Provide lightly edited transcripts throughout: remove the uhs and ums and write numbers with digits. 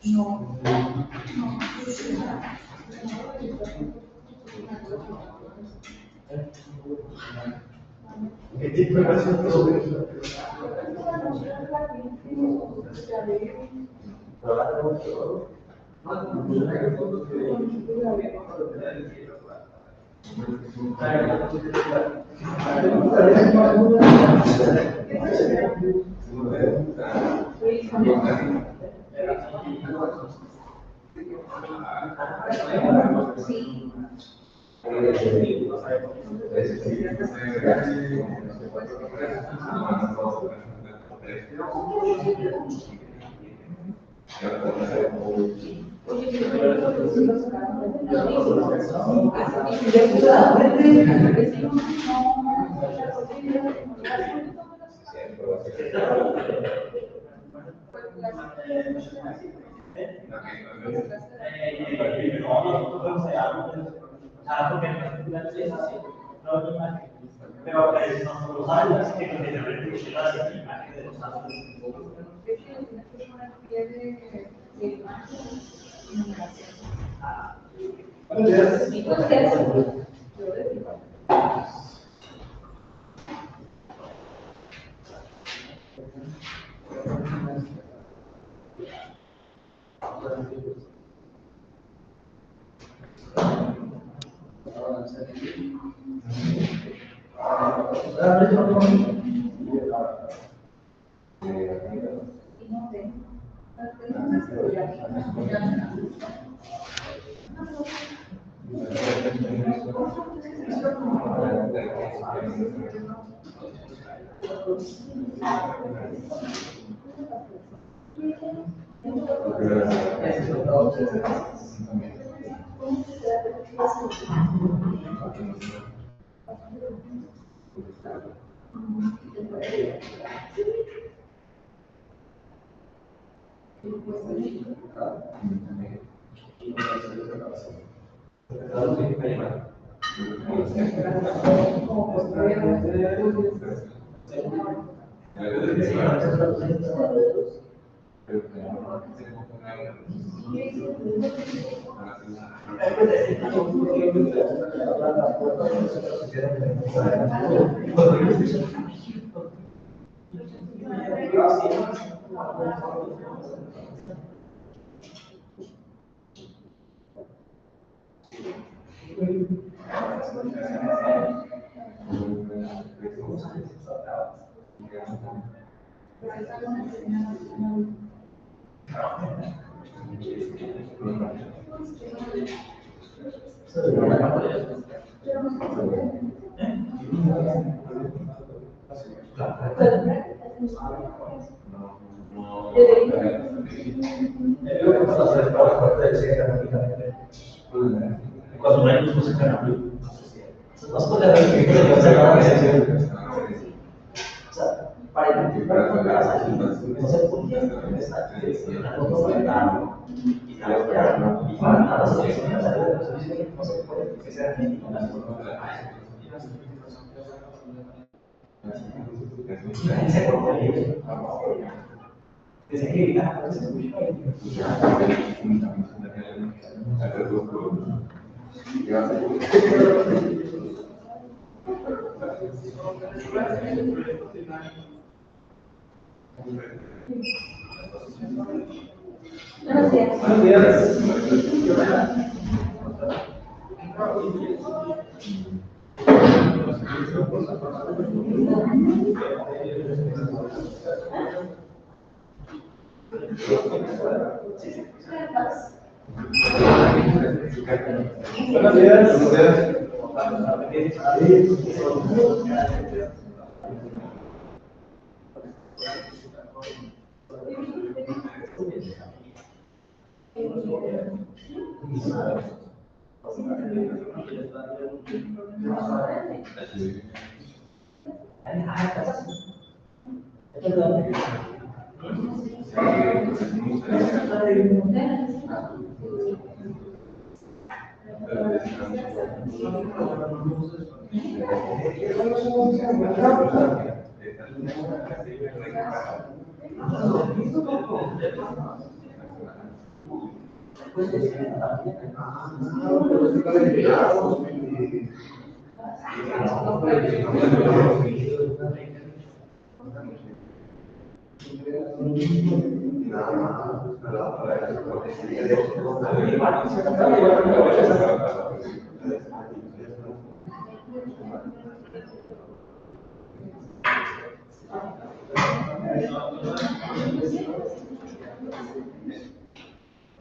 No. ¿Qué tipo de versión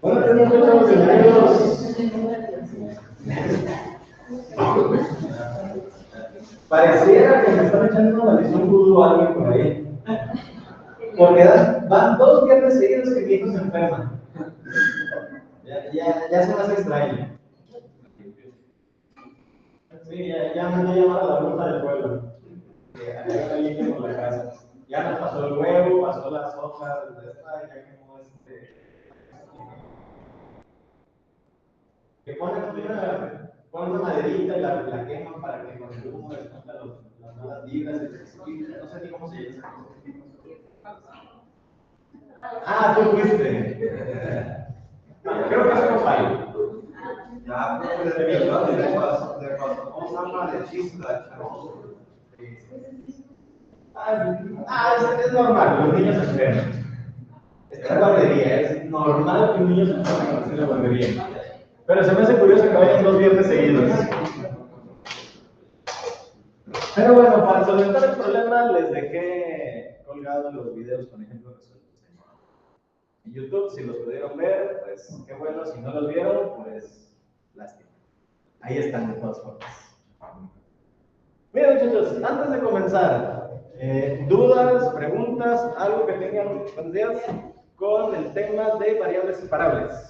Bueno, tenemos bienvenidos. Pareciera que me están echando una maldición vudú a alguien por ahí. Porque van 2 viernes seguidos que mi hijo se enferma. Ya se me hace extraño. Sí, ya mandé llamar a la bruja del pueblo. Que haga limpio por la casa. Ya nos pasó el huevo, pasó las hojas, ya quemó que ponen una maderita y la queman para que con el humo desmonta las malas vibras, no sé ni cómo se llama esa cosa. Ah, tú fuiste. Creo que es un fallo. Ya, pues de paso, vamos a hablar de chistes. Es normal, los niños se enferman. Es guardería, es normal que un niño se enferme en la guardería. Pero se me hace curioso que vayan 2 viernes seguidos. Pero bueno, para solventar el problema les dejé colgados los videos con ejemplos resueltos en YouTube. Si los pudieron ver, pues qué bueno. Si no los vieron, pues lástima. Ahí están de todas formas. Miren, muchachos, antes de comenzar, dudas, preguntas, algo que tengan pendientes con el tema de variables separables.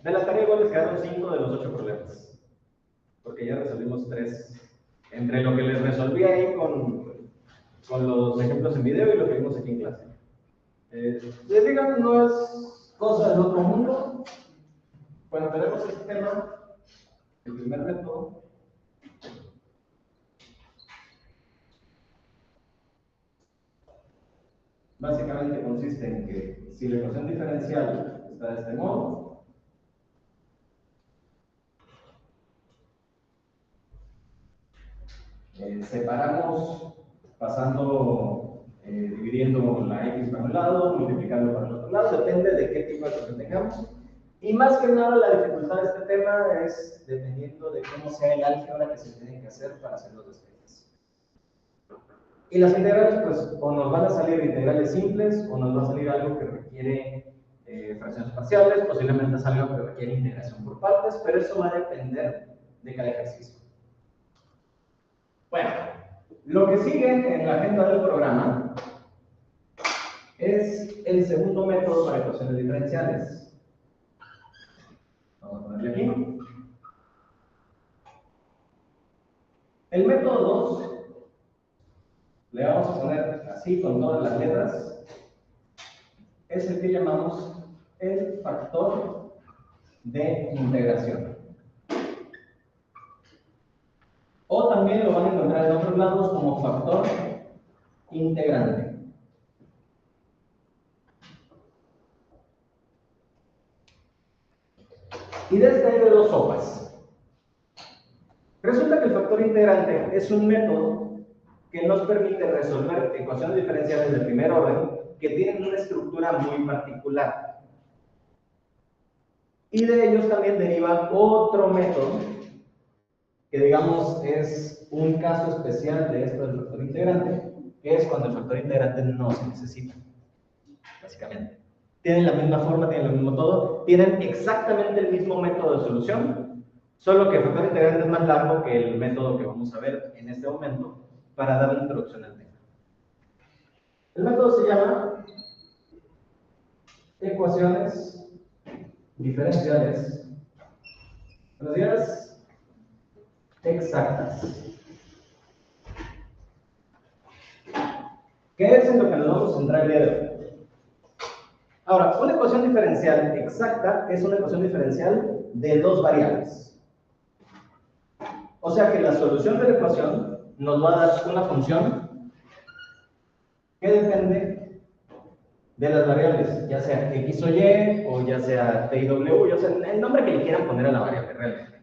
De la tarea igual les quedaron 5 de los 8 problemas, porque ya resolvimos 3. Entre lo que les resolví ahí con los ejemplos en video y lo que vimos aquí en clase. Les digo, no es cosa del otro mundo. Cuando tenemos este tema, el primer método, básicamente consiste en que si la ecuación diferencial está de este modo, separamos pasando, dividiendo la x para un lado, multiplicando para el otro lado, depende de qué tipo de ecuación tengamos. Y más que nada la dificultad de este tema es dependiendo de cómo sea el álgebra que se tiene que hacer para hacer los despejes. Y las integrales, pues, o nos van a salir integrales simples, o nos va a salir algo que requiere fracciones parciales, posiblemente es algo que requiere integración por partes, pero eso va a depender de cada ejercicio. Bueno, lo que sigue en la agenda del programa es el segundo método para ecuaciones diferenciales. Vamos a ponerle aquí. El método 2 le vamos a poner así con todas las letras. Es el que llamamos el factor de integración. O también lo van a encontrar en otros lados como factor integrante. Y de este hay de 2 sopas. Resulta que el factor integrante es un método que nos permite resolver ecuaciones diferenciales de primer orden que tienen una estructura muy particular. Y de ellos también deriva otro método que, digamos, es un caso especial de esto del factor integrante, que es cuando el factor integrante no se necesita, básicamente. Tienen la misma forma, tienen lo mismo todo, tienen exactamente el mismo método de solución, solo que el factor integrante es más largo que el método que vamos a ver en este momento para dar la introducción al tema. El método se llama ecuaciones diferenciales, buenos días, exactas. ¿Qué es en lo que nos vamos a centrar el día de hoy? Ahora, una ecuación diferencial exacta es una ecuación diferencial de 2 variables. O sea que la solución de la ecuación nos va a dar una función que depende de las variables, ya sea x o y, o ya sea t y w, ya sea el nombre que le quieran poner a la variable realmente.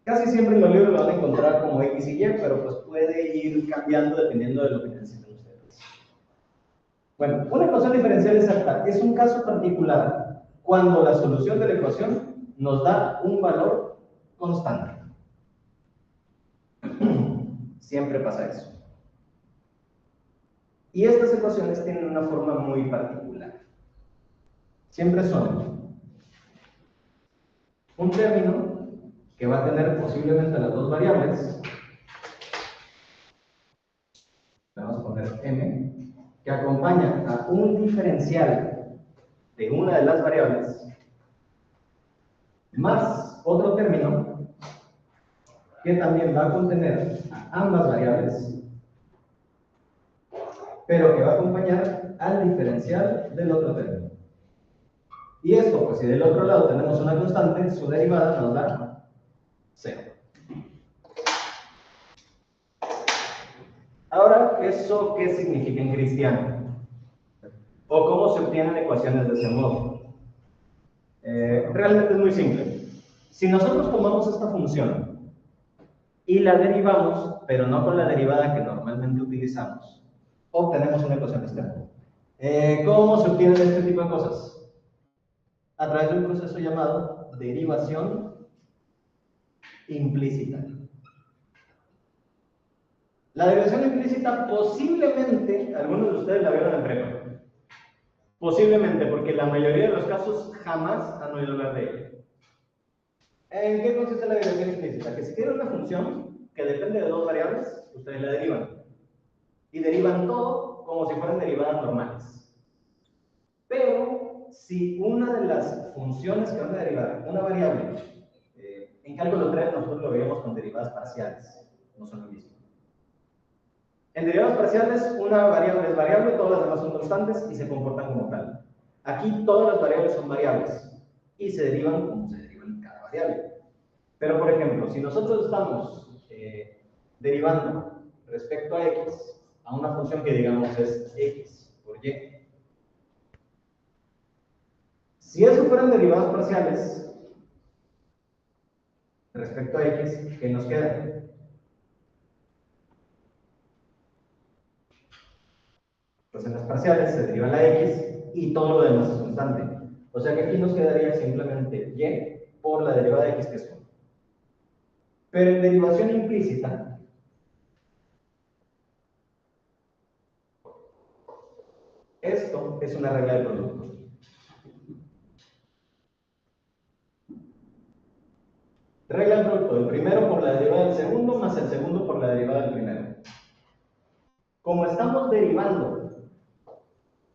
Casi siempre en los libros lo van a encontrar como x y y, pero pues puede ir cambiando dependiendo de lo que necesiten ustedes. Bueno, una ecuación diferencial exacta es un caso particular cuando la solución de la ecuación nos da un valor constante. Siempre pasa eso. Y estas ecuaciones tienen una forma muy particular. Siempre son un término que va a tener posiblemente las dos variables, le vamos a poner m, que acompaña a un diferencial de una de las variables, más otro término que también va a contener a ambas variables, pero que va a acompañar al diferencial del otro término. Y esto, pues si del otro lado tenemos una constante, su derivada nos da 0. Ahora, ¿eso qué significa en cristiano? ¿O cómo se obtienen ecuaciones de ese modo? Realmente es muy simple. Si nosotros tomamos esta función y la derivamos, pero no con la derivada que normalmente utilizamos, obtenemos una ecuación de este modo. ¿Cómo se obtienen este tipo de cosas? A través de un proceso llamado derivación implícita. La derivación implícita posiblemente, algunos de ustedes la vieron en prepa. Posiblemente, porque la mayoría de los casos jamás han oído hablar de ella. ¿En qué consiste la derivación implícita? Que si tienen una función que depende de dos variables, ustedes la derivan. Y derivan todo como si fueran derivadas normales. Pero si una de las funciones que van a derivar, una variable, en cálculo 3 nosotros lo veíamos con derivadas parciales, no son lo mismo. En derivadas parciales, una variable es variable, todas las demás son constantes y se comportan como tal. Aquí todas las variables son variables y se derivan como se derivan cada variable. Pero, por ejemplo, si nosotros estamos derivando respecto a x, a una función que digamos es x por y, si eso fueran derivadas parciales respecto a x, ¿qué nos queda? Pues en las parciales se deriva la x y todo lo demás es constante. O sea que aquí nos quedaría simplemente y por la derivada de x, que es 1. Pero en derivación implícita, esto es una regla de producto. Regla de producto, el primero por la derivada del segundo más el segundo por la derivada del primero. Como estamos derivando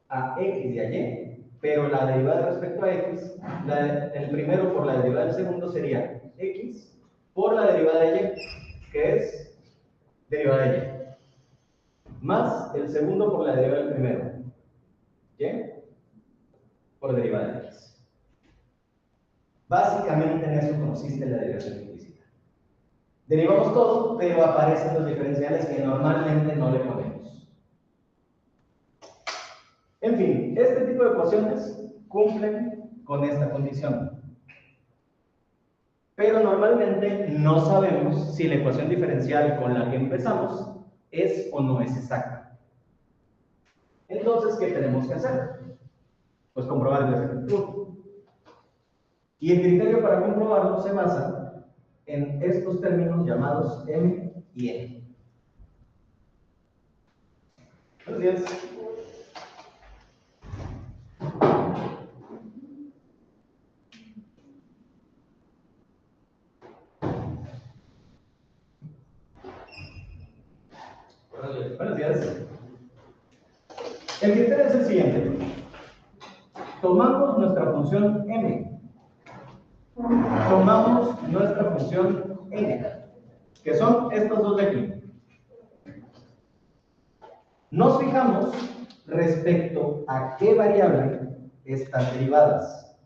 a x y a y, pero la derivada respecto a x, el primero por la derivada del segundo sería x por la derivada de y, que es derivada de y, más el segundo por la derivada del primero, y por derivada de x. Básicamente en eso consiste la derivación implícita. Derivamos todo, pero aparecen los diferenciales que normalmente no le ponemos. En fin, este tipo de ecuaciones cumplen con esta condición. Pero normalmente no sabemos si la ecuación diferencial con la que empezamos es o no es exacta. Entonces, ¿qué tenemos que hacer? Pues comprobar el efecto. Y el criterio para comprobarlo se basa en estos términos llamados m y n. Buenos días. Buenos días. El criterio es el siguiente. Tomamos nuestra función m. Tomamos nuestra función n, que son estos dos de aquí. Nos fijamos respecto a qué variable están derivadas.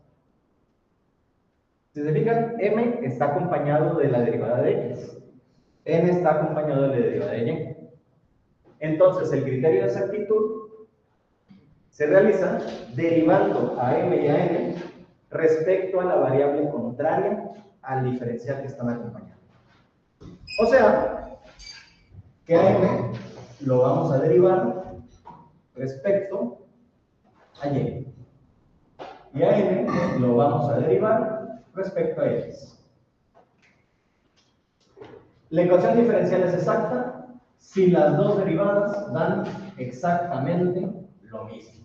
Si se fijan, m está acompañado de la derivada de x. n está acompañado de la derivada de y. Entonces, el criterio de exactitud se realiza derivando a m y a n respecto a la variable contraria al diferencial que están acompañando. O sea, que a m lo vamos a derivar respecto a y. Y a n lo vamos a derivar respecto a x. La ecuación diferencial es exacta si las dos derivadas dan exactamente lo mismo.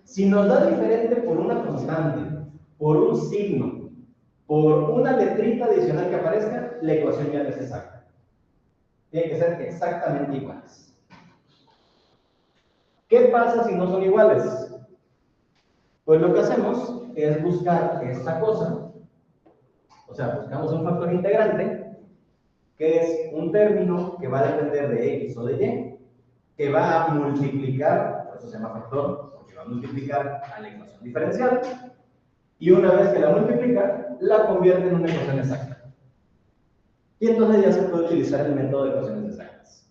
Si nos da diferente por una constante, por un signo, por una letrita adicional que aparezca, la ecuación ya no es exacta. Tiene que ser exactamente iguales. ¿Qué pasa si no son iguales? Pues lo que hacemos es buscar esta cosa, o sea, buscamos un factor integrante, que es un término que va a depender de x o de y, que va a multiplicar, por eso se llama factor, porque va a multiplicar a la ecuación diferencial, y una vez que la multiplica, la convierte en una ecuación exacta. Y entonces ya se puede utilizar el método de ecuaciones exactas.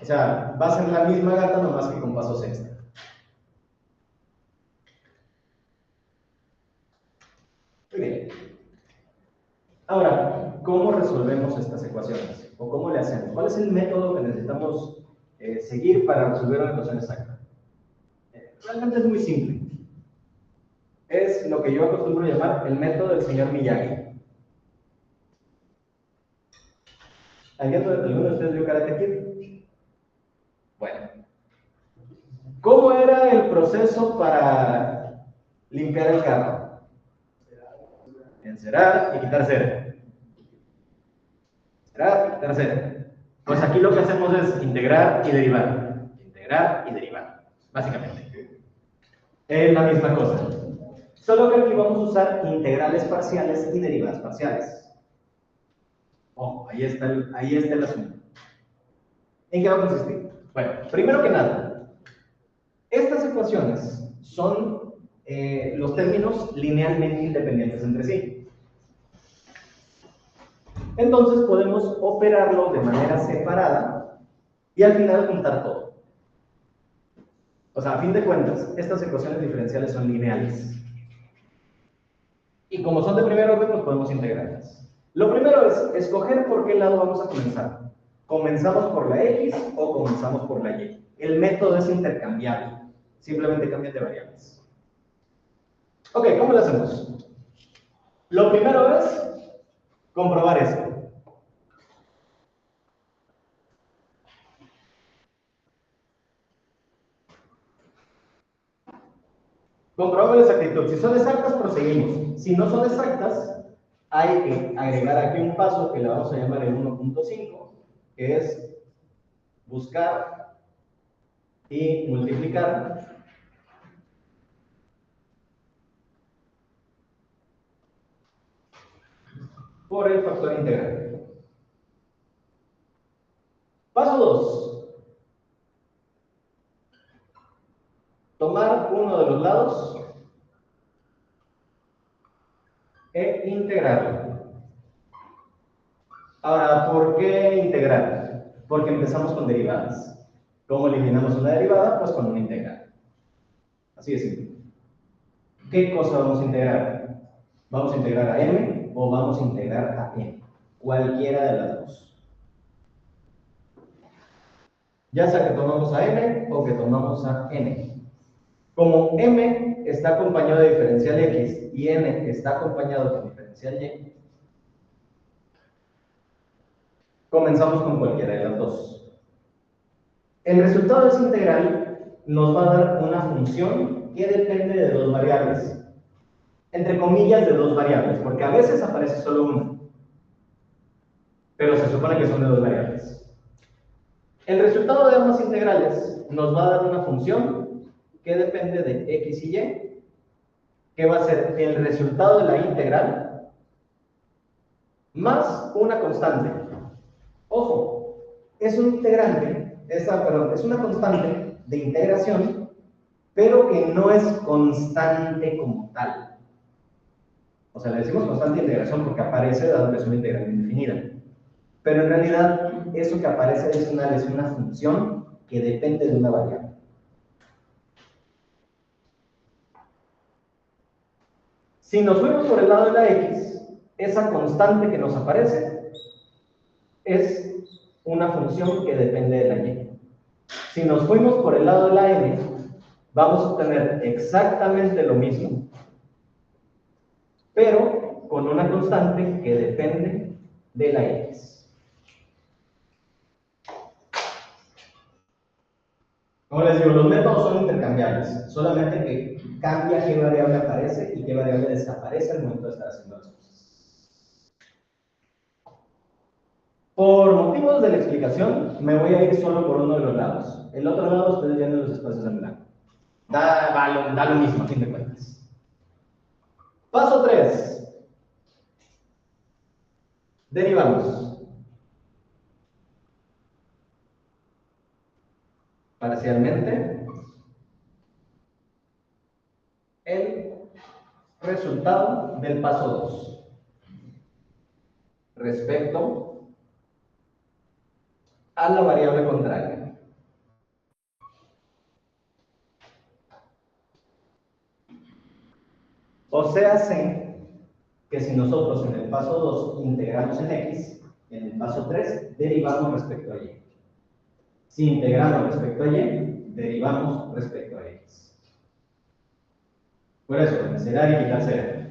O sea, va a ser la misma gata, nomás que con pasos extra. Muy bien. Ahora, ¿cómo resolvemos estas ecuaciones? ¿O cómo le hacemos? ¿Cuál es el método que necesitamos seguir para resolver una ecuación exacta? Realmente es muy simple. Es lo que yo acostumbro llamar el método del señor Miyagi. ¿Alguno de ustedes vio Karate Kid? Bueno. ¿Cómo era el proceso para limpiar el carro? Encerar y quitar cera. Encerar y quitar cera. Pues aquí lo que hacemos es integrar y derivar. Integrar y derivar. Básicamente. Es la misma cosa. Solo que aquí vamos a usar integrales parciales y derivadas parciales. Oh, ahí está el asunto. ¿En qué va a consistir? Bueno, primero que nada, estas ecuaciones son los términos linealmente independientes entre sí. Entonces podemos operarlo de manera separada y al final juntar todo. O sea, a fin de cuentas, estas ecuaciones diferenciales son lineales. Y como son de primer orden, pues podemos integrarlas. Lo primero es escoger por qué lado vamos a comenzar. ¿Comenzamos por la x o comenzamos por la y? El método es intercambiable. Simplemente cambian de variables. Ok, ¿cómo lo hacemos? Lo primero es comprobar esto. Comprobamos la exactitud. Si son exactas, proseguimos. Si no son exactas, hay que agregar aquí un paso que le vamos a llamar el 1.5, que es buscar y multiplicar por el factor integral. Paso 2. Tomar uno de los lados e integrarlo. Ahora, ¿por qué integrar? Porque empezamos con derivadas. ¿Cómo eliminamos una derivada? Pues con una integral. Así de simple. ¿Qué cosa vamos a integrar? ¿Vamos a integrar a m o vamos a integrar a n? Cualquiera de las dos. Ya sea que tomamos a m o que tomamos a n. Como m está acompañado de diferencial x y n está acompañado de diferencial y, comenzamos con cualquiera de las dos. El resultado de esa integral nos va a dar una función que depende de dos variables. Entre comillas, de dos variables, porque a veces aparece solo una. Pero se supone que son de dos variables. El resultado de ambas integrales nos va a dar una función que depende de x y y, que va a ser el resultado de la integral más una constante. Ojo, es un integrante, es una constante de integración, pero que no es constante como tal. O sea, le decimos constante de integración porque aparece dado que es una integral indefinida. Pero en realidad, eso que aparece adicional es una función que depende de una variable. Si nos fuimos por el lado de la x, esa constante que nos aparece es una función que depende de la y. Si nos fuimos por el lado de la n, vamos a obtener exactamente lo mismo, pero con una constante que depende de la x. Como les digo, los métodos son intercambiables, solamente que cambia qué variable aparece y qué variable desaparece al momento de estar haciendo las cosas. Por motivos de la explicación, me voy a ir solo por uno de los lados. El otro lado ustedes llenan los espacios en blanco. Da lo mismo, a fin de cuentas. Paso 3. Derivamos. Parcialmente el resultado del paso 2 respecto a la variable contraria. O sea, sé que si nosotros en el paso 2 integramos en x, en el paso 3 derivamos respecto a y. Si integramos respecto a y, derivamos respecto a x. Por eso, meserar y quitar cero.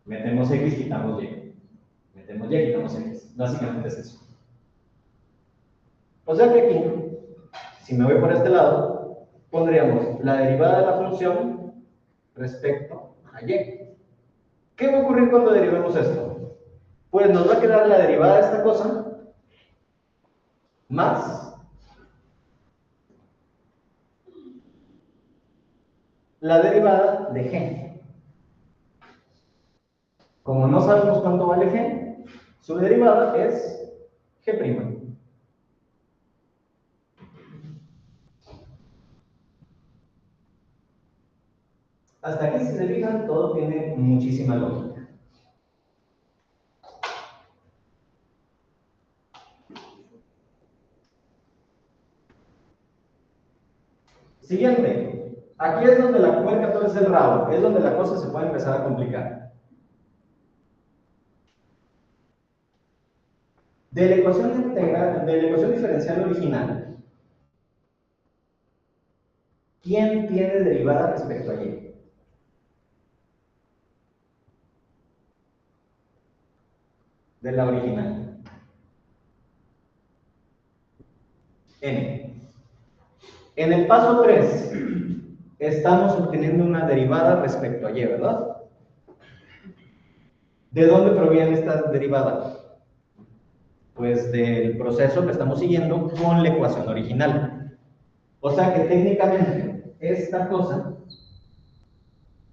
Metemos x, quitamos y. Metemos y, quitamos x. Básicamente es eso. O sea que aquí, si me voy por este lado, pondríamos la derivada de la función respecto a y. ¿Qué va a ocurrir cuando derivemos esto? Pues nos va a quedar la derivada de esta cosa más la derivada de g. Como no sabemos cuánto vale g, su derivada es g'. Hasta aquí, si se fijan, todo tiene muchísima lógica. Siguiente. Aquí es donde la puerca torce el rabo, es donde la cosa se puede empezar a complicar. De la ecuación diferencial original, ¿quién tiene derivada respecto a y? De la original. N. En el paso 3, estamos obteniendo una derivada respecto a y, ¿verdad? ¿De dónde proviene esta derivada? Pues del proceso que estamos siguiendo con la ecuación original. O sea que técnicamente esta cosa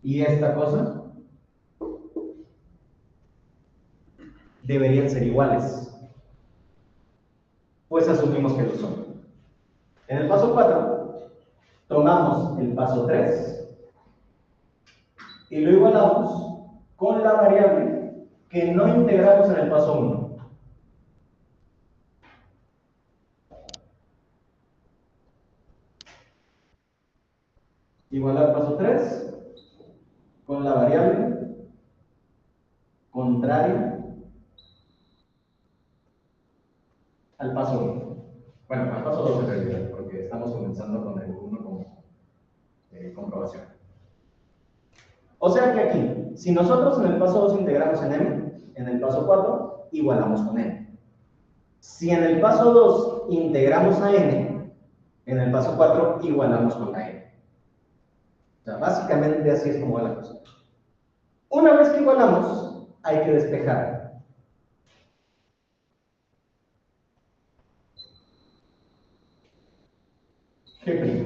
y esta cosa deberían ser iguales. Pues asumimos que lo son. En el paso 4, tomamos el paso 3 y lo igualamos con la variable que no integramos en el paso 1. Igualar paso 3 con la variable contraria al paso 1. Bueno, al paso 2 en realidad, porque estamos comenzando con el 1 como comprobación. O sea que aquí, si nosotros en el paso 2 integramos en m, en el paso 4 igualamos con n. Si en el paso 2 integramos a n, en el paso 4 igualamos con la n. O sea, básicamente así es como va la cosa. Una vez que igualamos, hay que despejar. G'.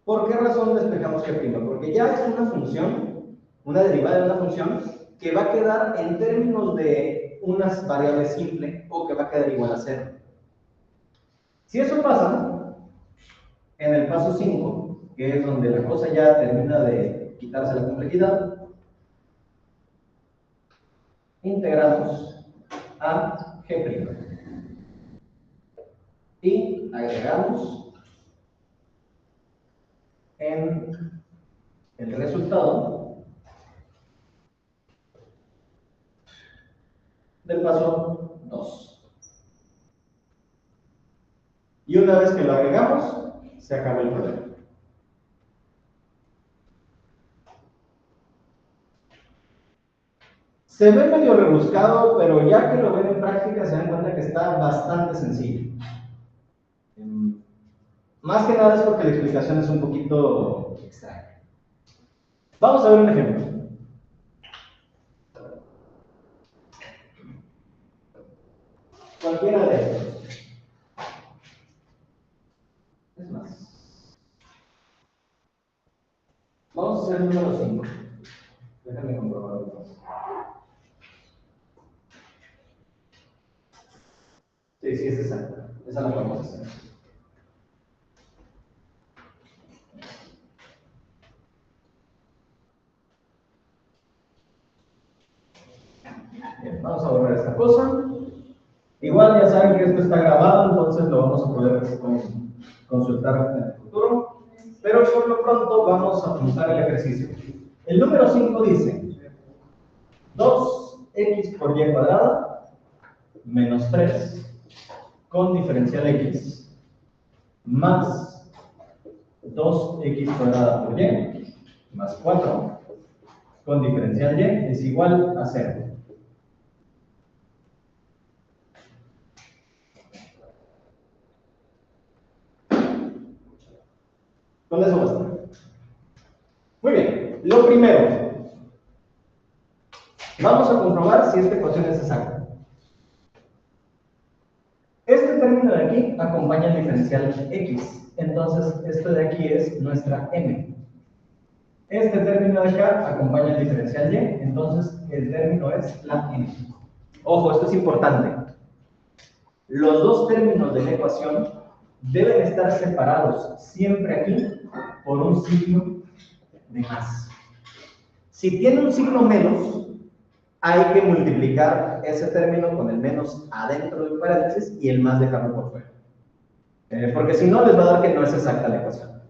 ¿Por qué razón despejamos G'? Porque ya es una función, una derivada de una función, que va a quedar en términos de unas variables simples o que va a quedar igual a 0. Si eso pasa, en el paso 5, que es donde la cosa ya termina de quitarse la complejidad, integramos a G'. Y agregamos en el resultado del paso 2. Y una vez que lo agregamos, se acaba el problema. Se ve medio rebuscado, pero ya que lo ven en práctica se dan cuenta que está bastante sencillo. Más que nada es porque la explicación es un poquito extraña. Vamos a ver un ejemplo. Cualquiera de estos. Es más. Vamos a hacer el número 5. Déjenme comprobarlo. Sí, es exacta. Esa la vamos a hacer. Bien, vamos a borrar esta cosa. Igual ya saben que esto está grabado, entonces lo vamos a poder consultar en el futuro. Pero por lo pronto vamos a apuntar el ejercicio. El número 5 dice 2x por y cuadrada menos 3 con diferencial x más 2x cuadrada por y más 4 con diferencial y es igual a 0. Con eso basta. Muy bien, lo primero, vamos a comprobar si esta ecuación es exacta. Este término de aquí acompaña el diferencial x, entonces esto de aquí es nuestra m. Este término de acá acompaña el diferencial y, entonces el término es la m. Ojo, esto es importante. Los dos términos de la ecuación deben estar separados siempre aquí por un signo de más. Si tiene un signo menos, hay que multiplicar ese término con el menos adentro del paréntesis y el más dejarlo por fuera. Porque si no, les va a dar que no es exacta la ecuación.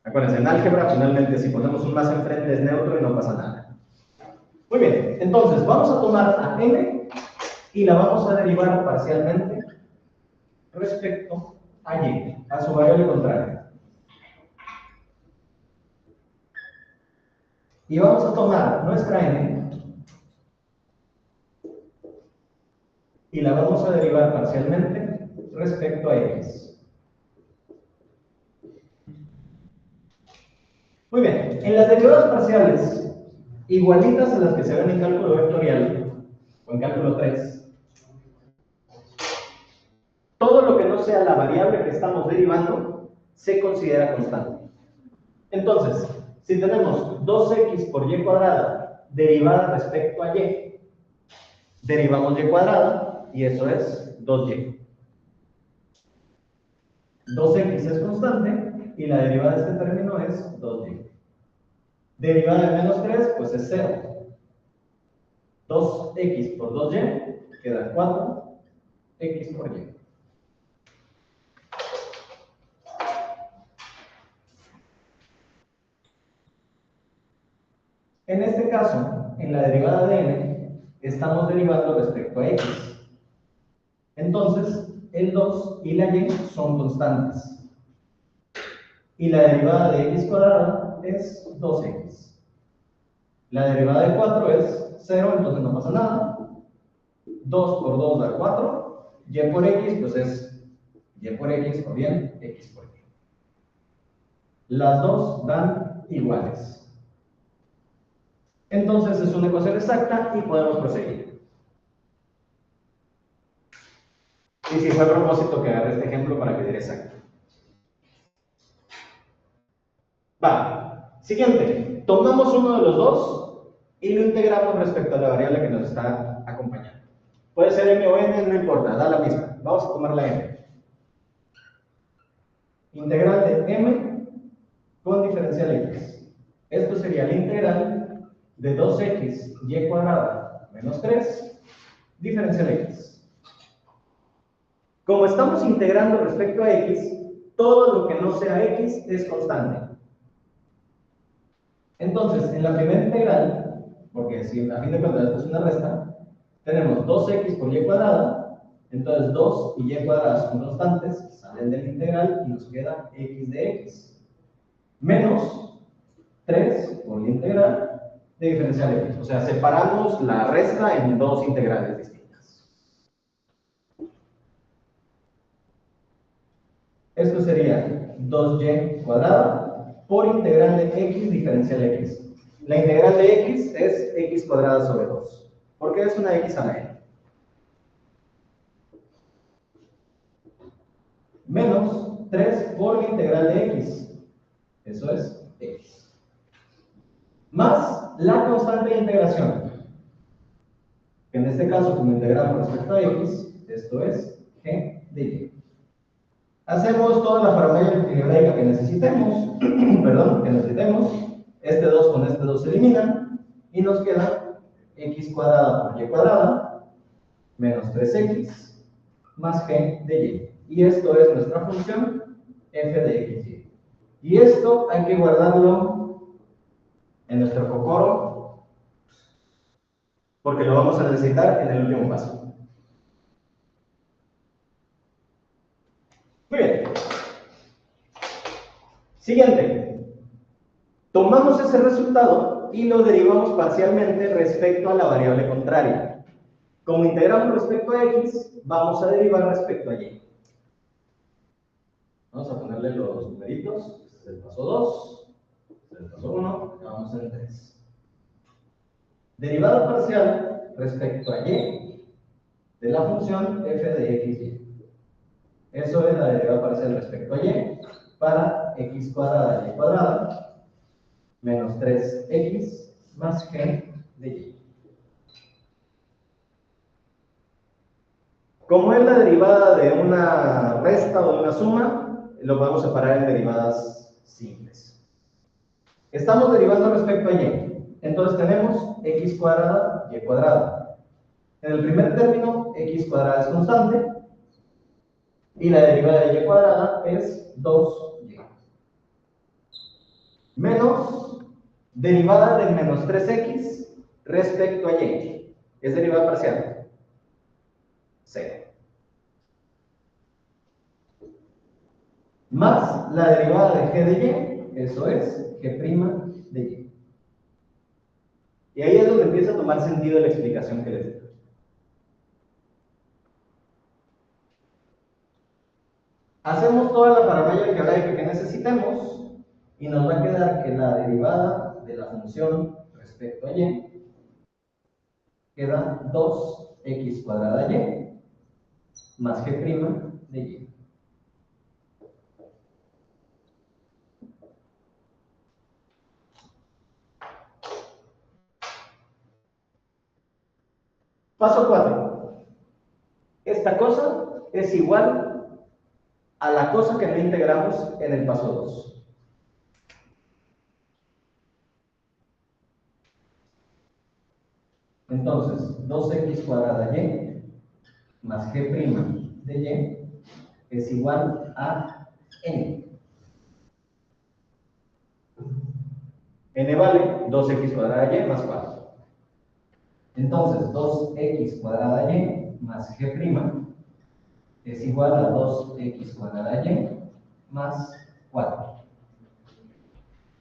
Acuérdense, en álgebra, finalmente, si ponemos un más enfrente es neutro y no pasa nada. Muy bien, entonces vamos a tomar a m y la vamos a derivar parcialmente respecto a y, a su variable contraria. Y vamos a tomar nuestra m y la vamos a derivar parcialmente respecto a x. Muy bien, en las derivadas parciales, igualitas a las que se ven en cálculo vectorial o en cálculo 3, todo lo que no sea la variable que estamos derivando se considera constante. Entonces, si tenemos 2x por y cuadrada derivada respecto a y, derivamos y cuadrada y eso es 2y. 2x es constante y la derivada de este término es 2y. Derivada de menos 3, pues es 0. 2x por 2y queda 4x por y. En este caso, en la derivada de n, estamos derivando respecto a x. Entonces, el 2 y la y son constantes. Y la derivada de x cuadrada es 2x. La derivada de 4 es 0, entonces no pasa nada. 2 por 2 da 4. Y por x, pues es y por x o bien x por y. Las dos dan iguales. Entonces es una ecuación exacta y podemos proseguir. Y si fue a propósito que agarré este ejemplo para que diera exacto. Va. Siguiente. Tomamos uno de los dos y lo integramos respecto a la variable que nos está acompañando. Puede ser m o n, no importa, da la misma. Vamos a tomar la m. integral de m con diferencial x. Esto sería la integral de 2x y cuadrada menos 3 diferencial x. Como estamos integrando respecto a x, todo lo que no sea x es constante. Entonces, en la primera integral, porque si a fin de cuentas esto es una resta, tenemos 2x por y cuadrada, entonces 2 y y cuadrada son constantes, salen de la integral y nos queda x de x, menos 3 por la integral de diferencial x. O sea, separamos la resta en dos integrales distintas. Esto sería 2y cuadrada por integral de x diferencial x. La integral de x es x cuadrada sobre 2, porque es una x a la n. Menos 3 por la integral de x, eso es x. Más la constante de integración, que en este caso, como integramos respecto a x, esto es g de y. Hacemos toda la paramétrica algebraica que necesitemos, este 2 con este 2 se eliminan, y nos queda x cuadrada por y cuadrada, menos 3x, más g de y. Y esto es nuestra función f de xy. Y esto hay que guardarlo en nuestro cocoro, porque lo vamos a necesitar en el último paso. Muy bien. Siguiente. Tomamos ese resultado y lo derivamos parcialmente respecto a la variable contraria. Como integramos respecto a x, vamos a derivar respecto a y. Vamos a ponerle los numeritos. Este es el paso 2, este es el paso 1, vamos en 3. Derivada parcial respecto a y de la función f de xy. Eso es la derivada parcial respecto a y para x cuadrada y cuadrada menos 3x más g de y. Como es la derivada de una resta o de una suma, lo podemos separar en derivadas simples. Estamos derivando respecto a y. Entonces tenemos x cuadrada y cuadrada. En el primer término, x cuadrada es constante y la derivada de y cuadrada es 2y. Menos derivada de menos 3x respecto a y. Es derivada parcial. 0. Más la derivada de g de y, eso es g' de y. Y ahí es donde empieza a tomar sentido la explicación que les di. Hacemos toda la paramétrica algebraica que necesitemos y nos va a quedar que la derivada de la función respecto a y queda 2x cuadrada y más g' de y. Paso 4. Esta cosa es igual a la cosa que no integramos en el paso 2. Entonces, 2x cuadrada y más g' de y es igual a n. N vale 2x cuadrada y más 4. Entonces, 2x cuadrada y más g' es igual a 2x cuadrada y más 4.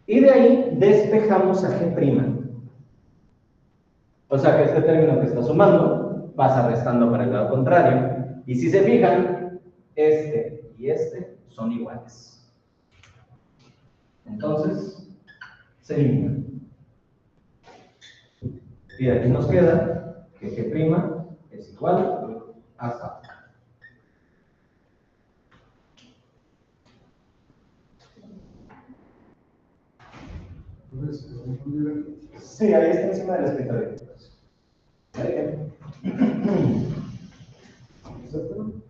Y de ahí despejamos a g'. O sea que este término que está sumando pasa restando para el lado contrario. Y si se fijan, este y este son iguales. Entonces, se eliminan. Y de aquí nos queda que g' es igual a 4. Sí, ahí está encima del escritorio.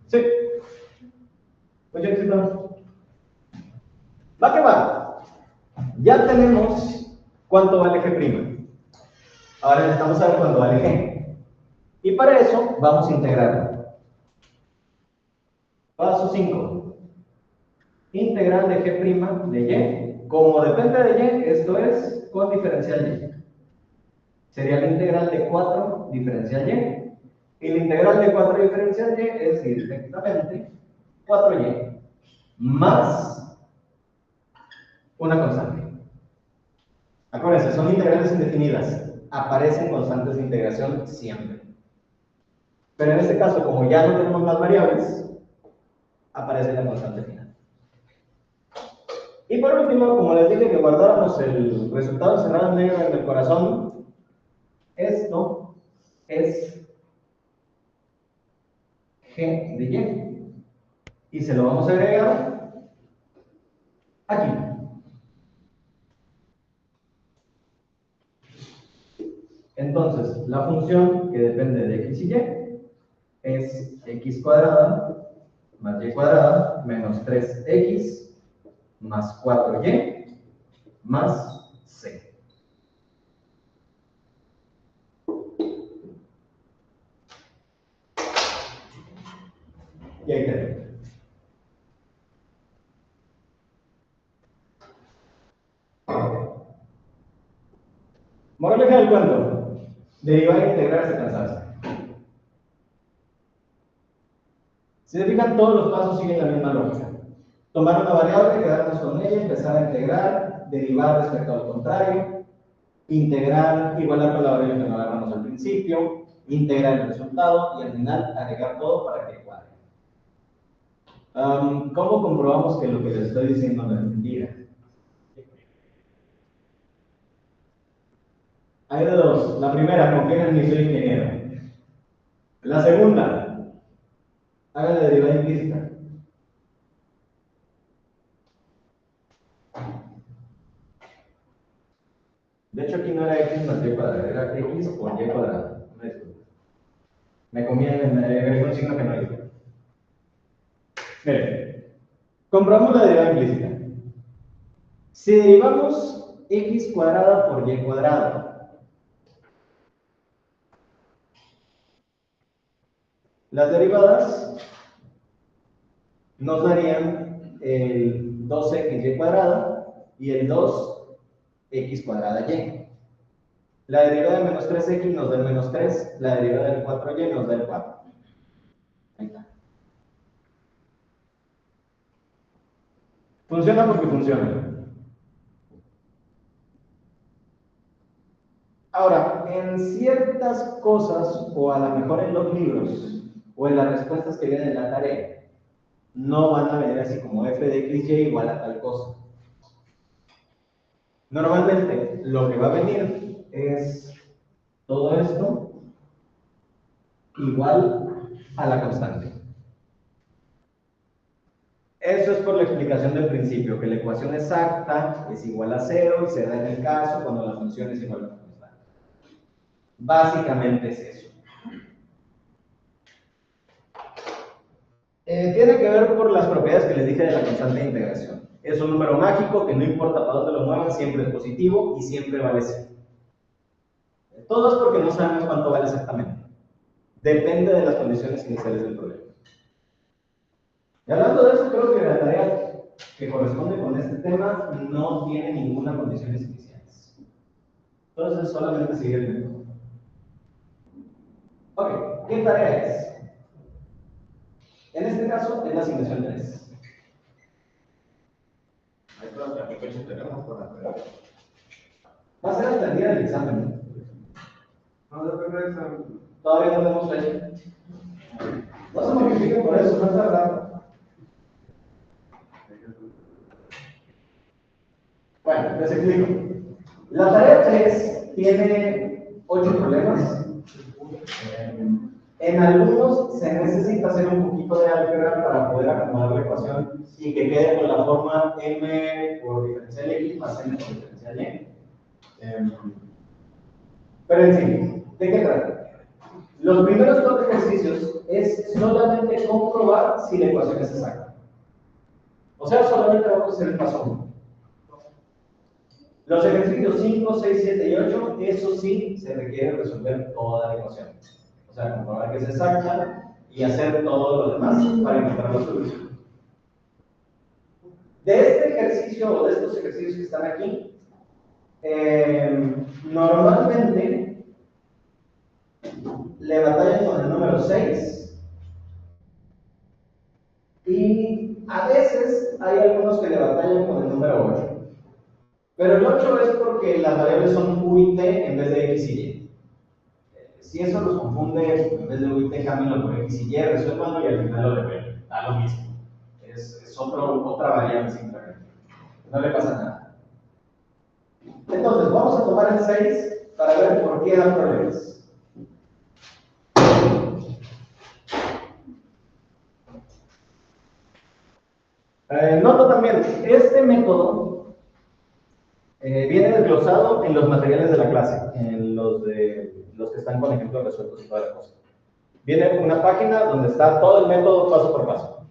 Sí. Oye, ¿qué tal? ya tenemos cuánto vale G'. Ahora necesitamos saber cuánto vale G. Y para eso vamos a integrarlo. Paso 5. Integral de G' de Y. Como depende de Y, esto es con diferencial Y. Sería la integral de 4 diferencial Y. Y la integral de 4 diferencial Y es directamente 4Y más una constante. Acuérdense, son integrales indefinidas. Aparecen constantes de integración siempre. Pero en este caso, como ya no tenemos más variables, aparece la constante final. Y por último, como les dije que guardáramos el resultado cerrado en negro en el corazón, esto es G de Y. Y se lo vamos a agregar aquí. Entonces, la función que depende de x y y es x cuadrada más y cuadrada menos 3x más 4y más c. Y ahí tenemos. Moraleja del cuento. Derivar e integrar es cansarse. Si se fijan, todos los pasos siguen la misma lógica. Tomar una variable, quedarnos con ella, empezar a integrar, derivar respecto al contrario, integrar, igualar con la variable que nos agarramos al principio, integrar el resultado y al final agregar todo para que cuadre. ¿Cómo comprobamos que lo que les estoy diciendo no es mentira? Hay de dos. La primera, confíen en mí, soy ingeniero. La segunda, hagan la derivada implícita. De hecho, aquí no era x más y cuadrado, era x por y cuadrado. Me comí un signo que no hay. Miren, comprobamos la derivada implícita. Si derivamos x cuadrada por y cuadrado, las derivadas nos darían el 2xy cuadrada y el 2x cuadrada y. La derivada de menos 3x nos da el menos 3, la derivada del 4y nos da el 4. Ahí está. Funciona porque funciona. Ahora, en ciertas cosas, o a lo mejor en los libros, o en las respuestas que vienen en la tarea, no van a venir así como f de x y igual a tal cosa. Normalmente, lo que va a venir es todo esto igual a la constante. Eso es por la explicación del principio, que la ecuación exacta es igual a 0 y se da en el caso cuando la función es igual a la constante. Básicamente es eso. Tiene que ver por las propiedades que les dije de la constante de integración. Es un número mágico que no importa para dónde lo muevan, siempre es positivo y siempre vale 0. Todo es porque no sabemos cuánto vale exactamente. Depende de las condiciones iniciales del problema. Y hablando de eso, creo que la tarea que corresponde con este tema no tiene ninguna condiciones iniciales. Entonces, solamente seguir el método. Ok, ¿qué tarea es? En este caso, es la asignación 3. ¿Qué fecha tenemos para la tarea? Va a ser hasta el día del examen. No, depende del examen. Todavía no tenemos fecha. No se modifiquen por eso, no está raro. Bueno, les explico. La tarea 3 tiene 8 problemas. En algunos se necesita hacer un poquito de álgebra para poder acomodar la ecuación y que quede con la forma m por diferencial x más n por diferencial y. Pero en fin, ¿de qué trata? Los primeros 2 ejercicios es solamente comprobar si la ecuación es exacta. O sea, solamente vamos a hacer el paso 1. Los ejercicios 5, 6, 7 y 8, eso sí se requiere resolver toda la ecuación. O sea, comprobar que es exacta y hacer todo lo demás para encontrar la solución. De este ejercicio o de estos ejercicios que están aquí, normalmente le batallan con el número 6 y a veces hay algunos que le batallan con el número 8. Pero el 8 es porque las variables son u y t en vez de x y y. Si eso los confunde, en vez de u y t, cámbienlo por x y y, resuélvanlo y al final lo devuelven. Da lo mismo. Es otra variable simplemente. No le pasa nada. Entonces, vamos a tomar el 6 para ver por qué dan problemas. Noto también, este método viene desglosado en los materiales de la clase, en los que están con ejemplos resueltos y toda la cosa. Viene una página donde está todo el método paso por paso.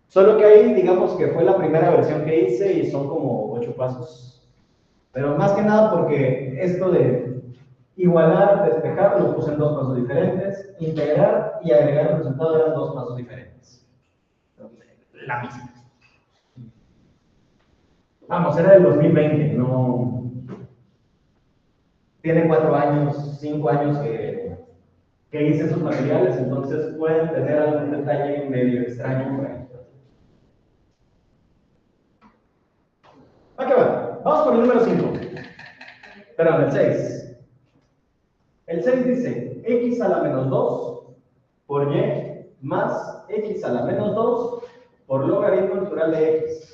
Solo que ahí, digamos que fue la primera versión que hice y son como 8 pasos. Pero más que nada porque esto de igualar, despejar, lo puse en 2 pasos diferentes, integrar y agregar el resultado eran 2 pasos diferentes. La misma. Vamos, era del 2020, no. Tiene 4 años, 5 años que hice esos materiales, entonces pueden tener algún detalle medio extraño por ahí. ¿Va que va? Vamos con el número 5. Perdón, el 6. El 6 dice x a la menos 2 por y más x a la menos 2 por logaritmo natural de x.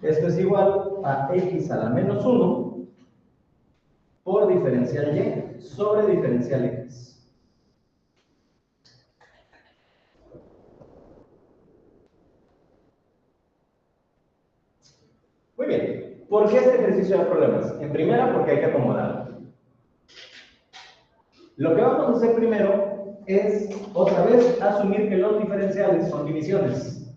Esto es igual a x a la menos 1 por diferencial y sobre diferencial x. Muy bien. ¿Por qué este ejercicio da problemas? En primera, porque hay que acomodarlo. Lo que vamos a hacer primero es, otra vez, asumir que los diferenciales son divisiones.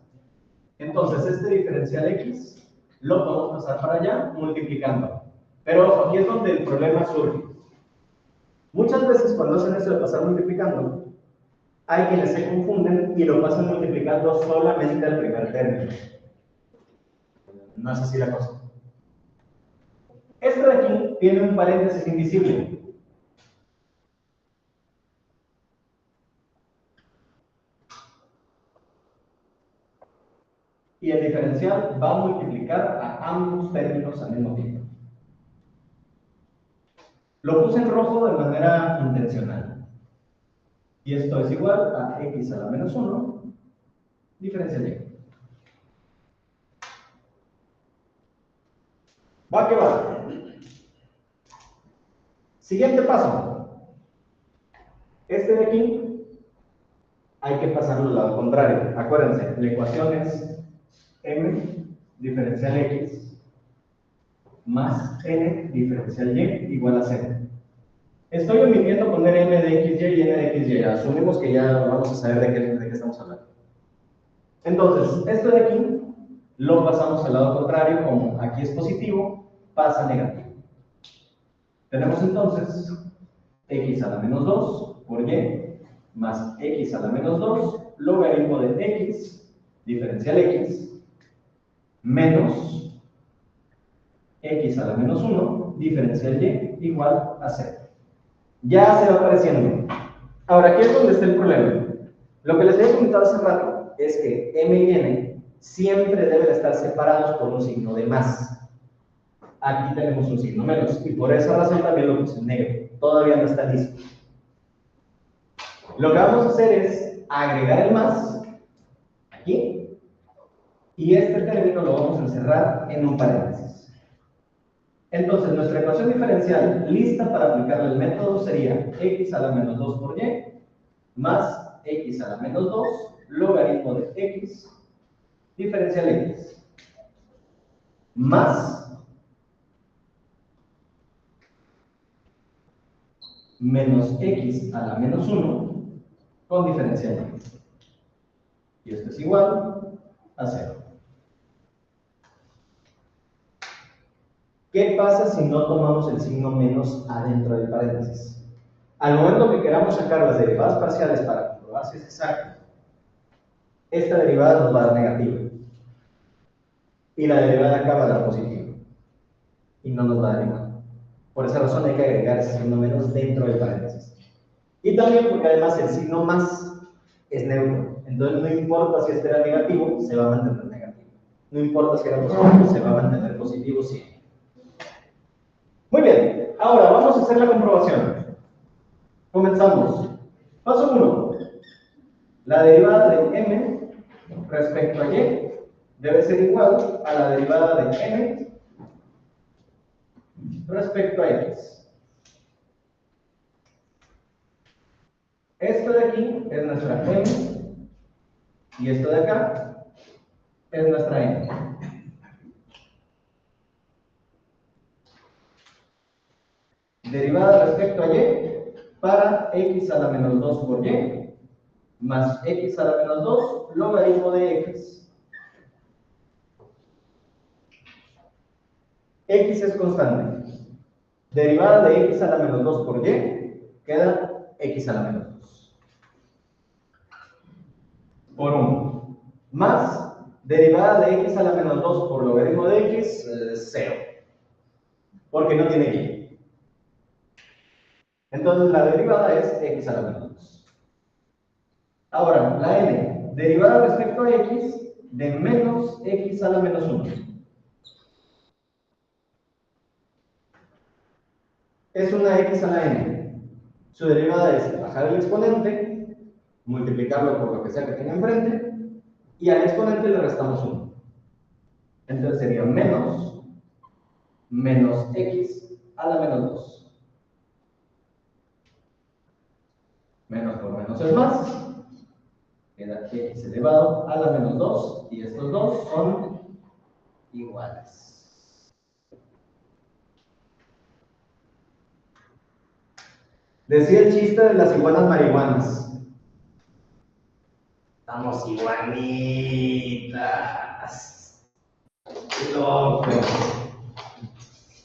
Entonces, este diferencial x lo podemos pasar para allá multiplicando. Pero ojo, aquí es donde el problema surge. Muchas veces cuando hacen eso de pasar multiplicando, hay quienes se confunden y lo pasan multiplicando solamente al primer término. No es así la cosa. Esto de aquí tiene un paréntesis invisible. Y el diferencial va a multiplicar a ambos términos al mismo tiempo. Lo puse en rojo de manera intencional. Y esto es igual a x a la menos 1, diferencial y. Va que va. Siguiente paso. Este de aquí hay que pasarlo al lado contrario. Acuérdense, la ecuación es m diferencial x más n diferencial y igual a 0. Estoy omitiendo poner m de xy y n de xy. Asumimos que ya vamos a saber de qué estamos hablando. Entonces, esto de aquí lo pasamos al lado contrario, como aquí es positivo, pasa a negativo. Tenemos entonces x a la menos 2 por y más x a la menos 2 logaritmo de x diferencial x menos x a la menos 1 diferencial y igual a 0. Ya se va apareciendo. Ahora, aquí es donde está el problema. Lo que les había comentado hace rato es que m y n siempre deben estar separados por un signo de más. Aquí tenemos un signo menos y por esa razón también lo puse en negro. Todavía no está listo. Lo que vamos a hacer es agregar el más aquí y este término lo vamos a encerrar en un paréntesis. Entonces, nuestra ecuación diferencial lista para aplicarle el método sería x a la menos 2 por y más x a la menos 2 logaritmo de x diferencial x más menos x a la menos 1 con diferencial x. Y esto es igual a 0. ¿Qué pasa si no tomamos el signo menos adentro del paréntesis? Al momento que queramos sacar las derivadas parciales para comprobar si es exacto, esta derivada nos va a dar negativa. Y la derivada acá va a dar positiva. Y no nos va a dar igual. Por esa razón hay que agregar ese signo menos dentro del paréntesis. Y también porque además el signo más es neutro. Entonces no importa si este era negativo, se va a mantener negativo. No importa si era positivo, se va a mantener positivo siempre. Muy bien, ahora vamos a hacer la comprobación. Comenzamos. Paso 1. La derivada de m respecto a y debe ser igual a la derivada de m respecto a x. Esto de aquí es nuestra m y esto de acá es nuestra n. Derivada respecto a y para x a la menos 2 por y más x a la menos 2 logaritmo de x. X es constante. Derivada de x a la menos 2 por y queda x a la menos 2 por 1 más derivada de x a la menos 2 por logaritmo de x, 0, porque no tiene y. Entonces la derivada es x a la menos 2. Ahora, la n, derivada respecto a x de menos x a la menos 1. Es una x a la n. Su derivada es bajar el exponente, multiplicarlo por lo que sea que tenga enfrente, y al exponente le restamos 1. Entonces sería menos x a la menos 2. Menos por menos es más. Queda x elevado a la menos 2, y estos dos son iguales. Decía el chiste de las iguanas marihuanas. Estamos iguanitas. ¡Qué loco!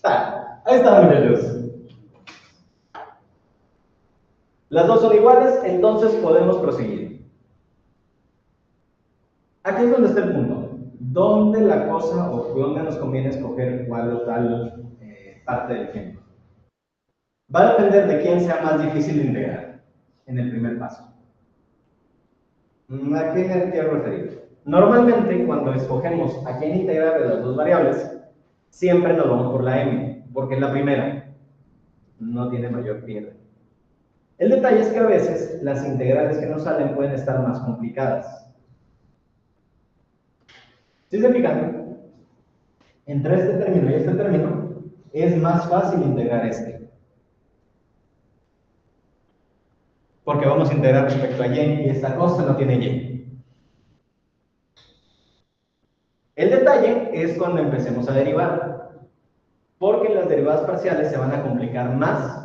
Ahí está, muchachos. Las dos son iguales, entonces podemos proseguir. Aquí es donde está el punto. ¿Dónde la cosa o dónde nos conviene escoger cuál o tal parte del ejemplo? Va a depender de quién sea más difícil de integrar en el primer paso. ¿A qué me quiero referir? Normalmente, cuando escogemos a quién integrar de las dos variables, siempre nos vamos por la m, porque es la primera. No tiene mayor pierde. El detalle es que a veces las integrales que nos salen pueden estar más complicadas. Si se fijan, entre este término y este término, es más fácil integrar este. Porque vamos a integrar respecto a y esta cosa no tiene y. El detalle es cuando empecemos a derivar, porque las derivadas parciales se van a complicar más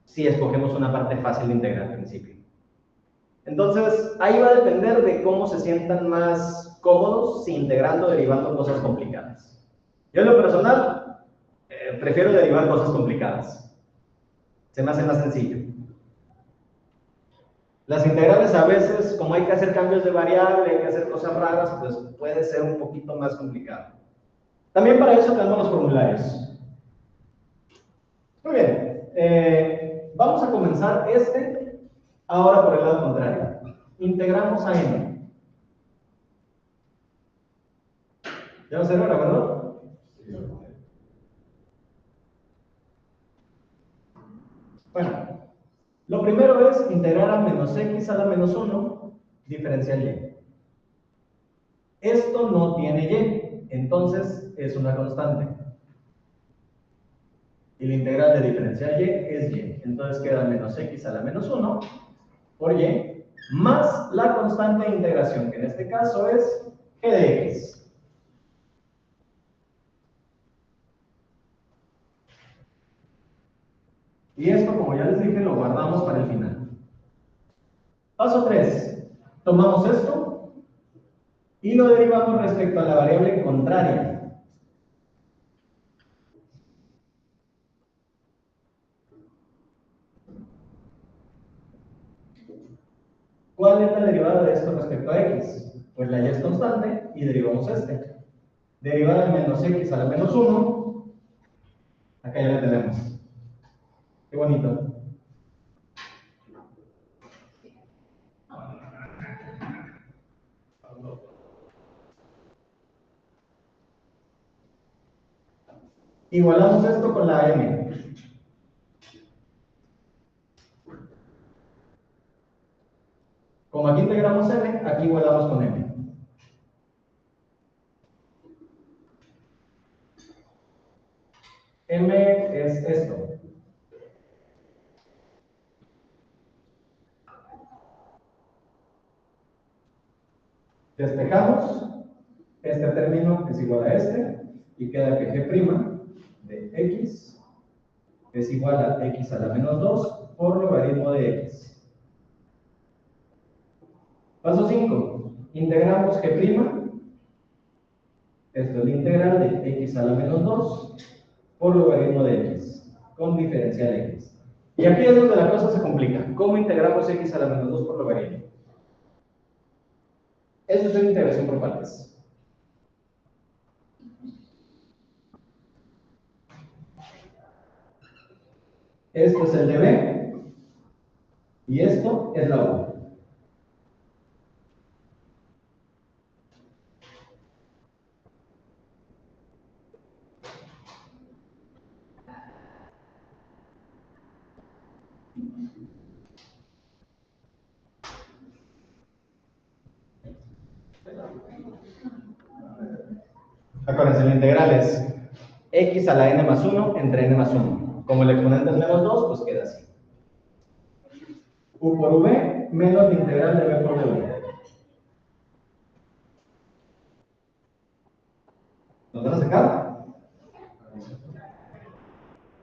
si escogemos una parte fácil de integrar al principio. Entonces, ahí va a depender de cómo se sientan más cómodos si integrando o derivando cosas complicadas. Yo en lo personal, prefiero derivar cosas complicadas. Se me hace más sencillo. Las integrales a veces, como hay que hacer cambios de variable, hay que hacer cosas raras, pues puede ser un poquito más complicado. También para eso tenemos los formularios. Muy bien, vamos a comenzar ahora por el lado contrario. Integramos a n. ¿Ya va a ser hora, verdad? Bueno, lo primero es integrar a menos x a la menos 1 diferencial y. Esto no tiene y, entonces es una constante. Y la integral de diferencial y es y. Entonces queda menos x a la menos 1 por y, más la constante de integración, que en este caso es g de x. Y esto, como ya les dije, lo guardamos para el final. Paso 3. Tomamos esto y lo derivamos respecto a la variable contraria. ¿Cuál es la derivada de esto respecto a x? Pues la y es constante y derivamos este. Derivada de menos x a la menos 1, acá ya la tenemos. Qué bonito. Igualamos esto con la m. Como aquí integramos m, aquí igualamos con m. M es esto. Despejamos, este término es igual a este, y queda que g' de x es igual a x a la menos 2 por logaritmo de x. Paso 5. Integramos g', esto es la integral de x a la menos 2 por logaritmo de x, con diferencial x. Y aquí es donde la cosa se complica. ¿Cómo integramos x a la menos 2 por logaritmo? Eso es una integración por partes. Esto es el de b, y esto es la u. Acuérdense, la integral es x a la n más 1 entre n más 1. Como el exponente es menos 2, pues queda así. U por v menos la integral de b por dv. ¿Nos van a sacar?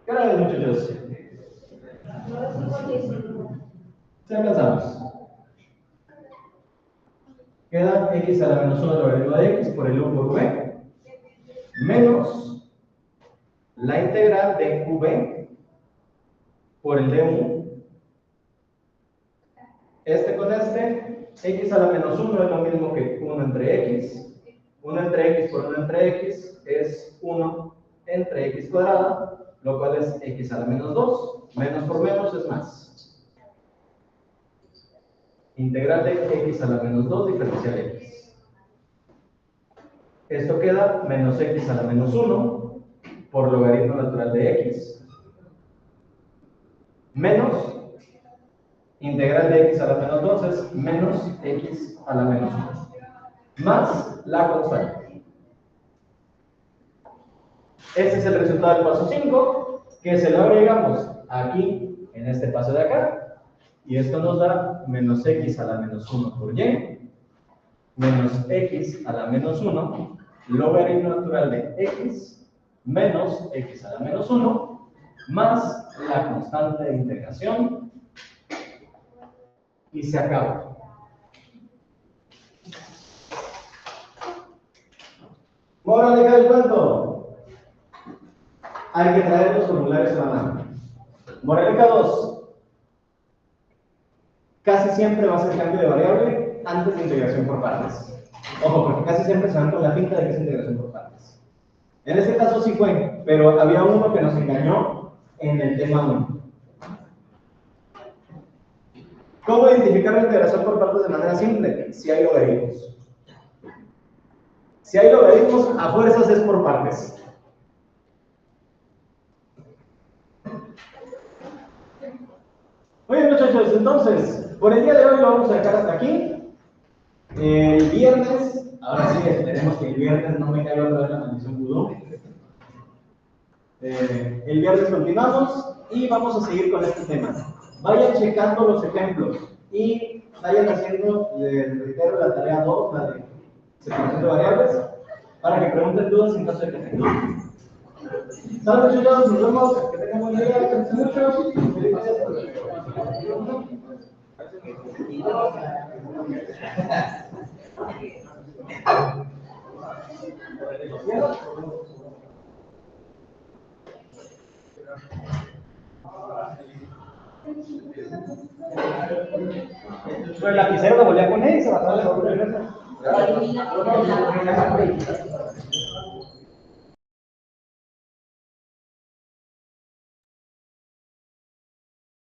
¿Qué hora es, muchachos? Ya empezamos. Queda x a la menos 1 logaritmo de x por el u por v menos la integral de v por el du. Este con este, x a la menos 1 es lo mismo que 1 entre x. 1 entre x por 1 entre x es 1 entre x cuadrada, lo cual es x a la menos 2. Menos por menos es más. Integral de x a la menos 2 diferencial x. Esto queda menos x a la menos 1 por logaritmo natural de x menos integral de x a la menos 2 es menos x a la menos 1 más la constante. Este es el resultado del paso 5, que se lo agregamos aquí en este paso de acá, y esto nos da menos x a la menos 1 por y menos x a la menos 1 logaritmo natural de x menos x a la menos 1 más la constante de integración, y se acaba. Moraleja del cuento. Hay que traer los formularios a la mano. Moraleja 2. Casi siempre va a ser cambio de variable antes de integración por partes. Ojo, porque casi siempre se van con la pinta de que es integración por partes. En este caso sí fue, pero había uno que nos engañó en el tema 1. ¿Cómo identificar la integración por partes de manera simple? Si hay logaritmos. Si hay logaritmos, a fuerzas es por partes. Muy bien, muchachos, entonces, por el día de hoy lo vamos a dejar hasta aquí. El viernes, ahora sí, esperemos que el viernes no me caiga otra vez la maldición vudú. El viernes continuamos y vamos a seguir con este tema. Vayan checando los ejemplos y vayan haciendo, les reitero, la tarea 2, la de separación de variables, para que pregunten dudas en caso de que tengan. Saludos, chicos, nos vemos, que tengan buen día, cuídense mucho. Pero el lapicero lo volví a poner y se bajaba la